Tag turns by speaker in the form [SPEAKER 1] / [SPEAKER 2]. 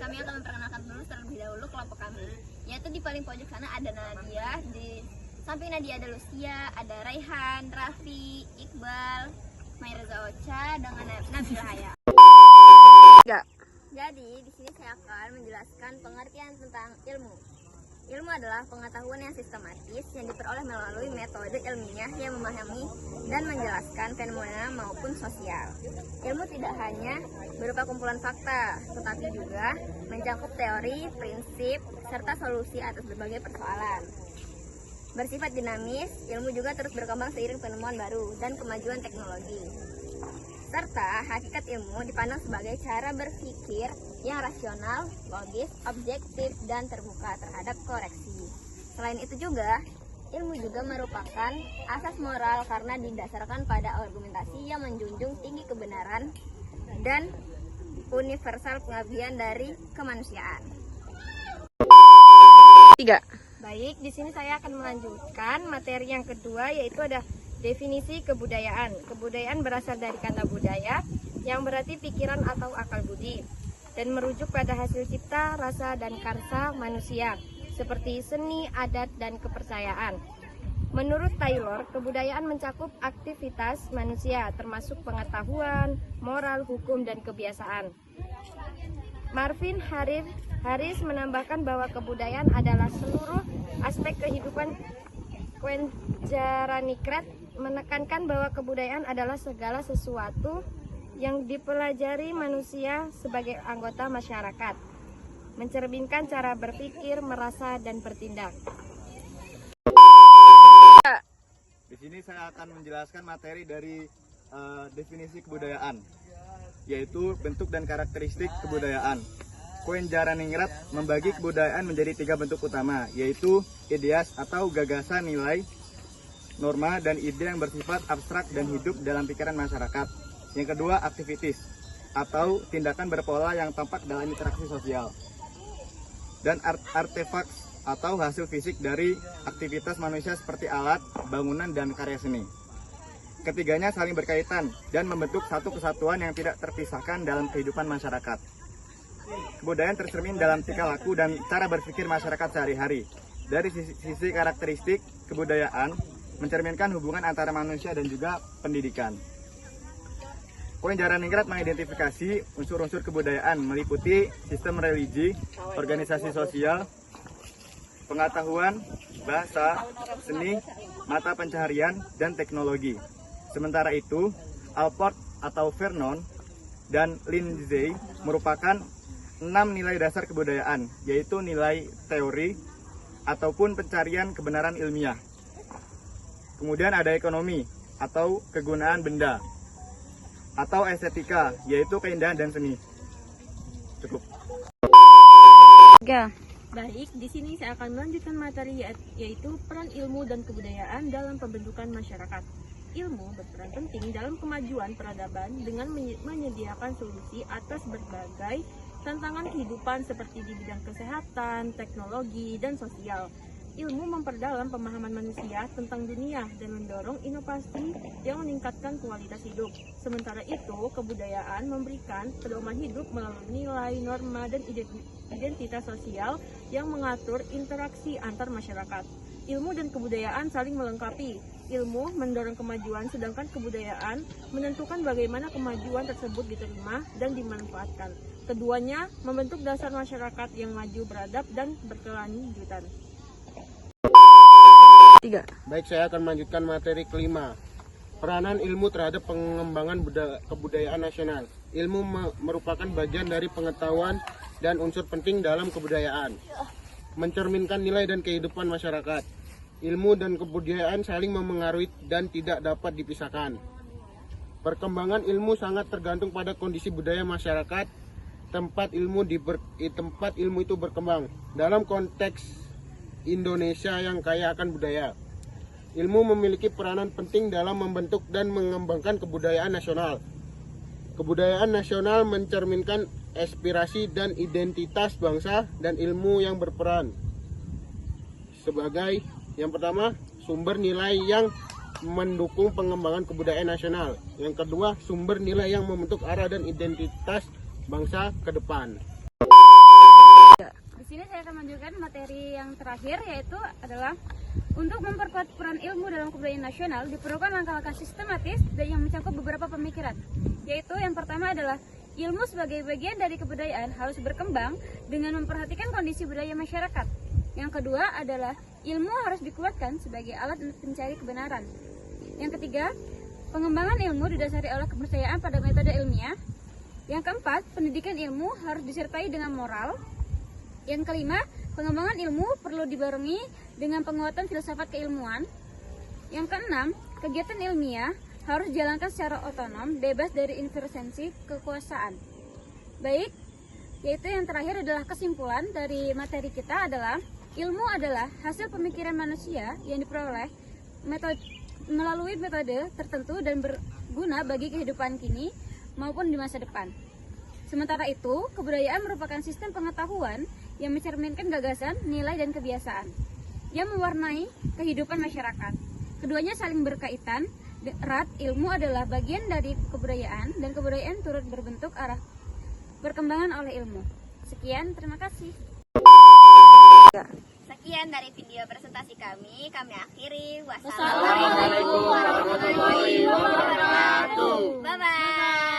[SPEAKER 1] kami akan memperkenalkan dulu terlebih dahulu kelompok kami. Yaitu di paling pojok sana ada Nadia, di samping Nadia ada Lucia, ada Raihan, Raffi, Iqbal, Mairza Ocha, dengan Nabila Haya. Jadi di sini saya akan menjelaskan pengertian tentang ilmu. Ilmu adalah pengetahuan yang sistematis yang diperoleh melalui metode ilmiah yang memahami dan menjelaskan fenomena maupun sosial. Ilmu tidak hanya berupa kumpulan fakta, tetapi juga mencakup teori, prinsip, serta solusi atas berbagai persoalan. Bersifat dinamis, ilmu juga terus berkembang seiring penemuan baru dan kemajuan teknologi. Serta hakikat ilmu dipandang sebagai cara berpikir yang rasional, logis, objektif, dan terbuka terhadap koreksi. Selain itu juga, ilmu juga merupakan asas moral karena didasarkan pada argumentasi yang menjunjung tinggi kebenaran dan universal pengabdian dari kemanusiaan.
[SPEAKER 2] 3.
[SPEAKER 3] Baik, di sini saya akan melanjutkan materi yang kedua, yaitu ada definisi kebudayaan. Kebudayaan berasal dari kata budaya yang berarti pikiran atau akal budi dan merujuk pada hasil cipta, rasa, dan karsa manusia seperti seni, adat, dan kepercayaan. Menurut Taylor, kebudayaan mencakup aktivitas manusia termasuk pengetahuan, moral, hukum, dan kebiasaan. Marvin Harris menambahkan bahwa kebudayaan adalah seluruh aspek kehidupan. Quenjaraningrat menekankan bahwa kebudayaan adalah segala sesuatu yang dipelajari manusia sebagai anggota masyarakat, mencerminkan cara berpikir, merasa, dan bertindak.
[SPEAKER 4] Di sini saya akan menjelaskan materi dari definisi kebudayaan, yaitu bentuk dan karakteristik kebudayaan. Quenjaraningrat membagi kebudayaan menjadi 3 bentuk utama, yaitu ideas atau gagasan, nilai, norma, dan ide yang bersifat abstrak dan hidup dalam pikiran masyarakat. Yang kedua, aktivitis atau tindakan berpola yang tampak dalam interaksi sosial. Dan artefak atau hasil fisik dari aktivitas manusia seperti alat, bangunan, dan karya seni. Ketiganya saling berkaitan dan membentuk satu kesatuan yang tidak terpisahkan dalam kehidupan masyarakat. Kebudayaan tercermin dalam tingkah laku dan cara berpikir masyarakat sehari-hari. Dari sisi karakteristik, kebudayaan mencerminkan hubungan antara manusia dan juga pendidikan. Quenjaraningrat mengidentifikasi unsur-unsur kebudayaan meliputi sistem religi, organisasi sosial, pengetahuan, bahasa, seni, mata pencaharian, dan teknologi. Sementara itu, Alport atau Vernon dan Lindsay merupakan 6 nilai dasar kebudayaan, yaitu nilai teori ataupun pencarian kebenaran ilmiah. Kemudian ada ekonomi atau kegunaan benda, atau estetika, yaitu keindahan dan seni. Cukup.
[SPEAKER 2] 3.
[SPEAKER 3] Baik, di sini saya akan melanjutkan materi yaitu peran ilmu dan kebudayaan dalam pembentukan masyarakat. Ilmu berperan penting dalam kemajuan peradaban dengan menyediakan solusi atas berbagai tantangan kehidupan seperti di bidang kesehatan, teknologi, dan sosial. Ilmu memperdalam pemahaman manusia tentang dunia dan mendorong inovasi yang meningkatkan kualitas hidup. Sementara itu, kebudayaan memberikan pedoman hidup melalui nilai, norma, dan identitas sosial yang mengatur interaksi antar masyarakat. Ilmu dan kebudayaan saling melengkapi. Ilmu mendorong kemajuan, sedangkan kebudayaan menentukan bagaimana kemajuan tersebut diterima dan dimanfaatkan. Keduanya membentuk dasar masyarakat yang maju, beradab, dan berkelanjutan.
[SPEAKER 2] 3.
[SPEAKER 5] Baik, saya akan melanjutkan materi kelima. Peranan ilmu terhadap pengembangan kebudayaan nasional. Ilmu merupakan bagian dari pengetahuan dan unsur penting dalam kebudayaan. Mencerminkan nilai dan kehidupan masyarakat. Ilmu dan kebudayaan saling memengaruhi dan tidak dapat dipisahkan. Perkembangan ilmu sangat tergantung pada kondisi budaya masyarakat, tempat ilmu itu berkembang. Dalam konteks Indonesia yang kaya akan budaya, ilmu memiliki peranan penting dalam membentuk dan mengembangkan kebudayaan nasional. Kebudayaan nasional mencerminkan aspirasi dan identitas bangsa, dan ilmu yang berperan sebagai yang pertama, sumber nilai yang mendukung pengembangan kebudayaan nasional. Yang kedua, sumber nilai yang membentuk arah dan identitas bangsa ke depan.
[SPEAKER 2] sini saya akan menunjukkan materi yang terakhir, yaitu adalah untuk memperkuat peran ilmu dalam kebudayaan nasional diperlukan langkah-langkah sistematis dan yang mencakup beberapa pemikiran. Yaitu yang pertama adalah ilmu sebagai bagian dari kebudayaan harus berkembang dengan memperhatikan kondisi budaya masyarakat. Yang kedua adalah ilmu harus dikuatkan sebagai alat untuk mencari kebenaran. Yang ketiga, pengembangan ilmu didasari oleh kepercayaan pada metode ilmiah. Yang keempat, pendidikan ilmu harus disertai dengan moral. Yang kelima, pengembangan ilmu perlu dibarengi dengan penguatan filsafat keilmuan. Yang keenam, kegiatan ilmiah harus dijalankan secara otonom, bebas dari intervensi kekuasaan. Baik, yaitu yang terakhir adalah kesimpulan dari materi kita adalah ilmu adalah hasil pemikiran manusia yang diperoleh melalui metode tertentu dan berguna bagi kehidupan kini maupun di masa depan. Sementara itu, kebudayaan merupakan sistem pengetahuan yang mencerminkan gagasan, nilai, dan kebiasaan yang mewarnai kehidupan masyarakat. Keduanya saling berkaitan erat. Ilmu adalah bagian dari kebudayaan dan kebudayaan turut berbentuk arah perkembangan oleh ilmu. Sekian, terima kasih.
[SPEAKER 1] Sekian dari video presentasi kami akhiri. Wassalamualaikum warahmatullahi wabarakatuh. Bye-bye.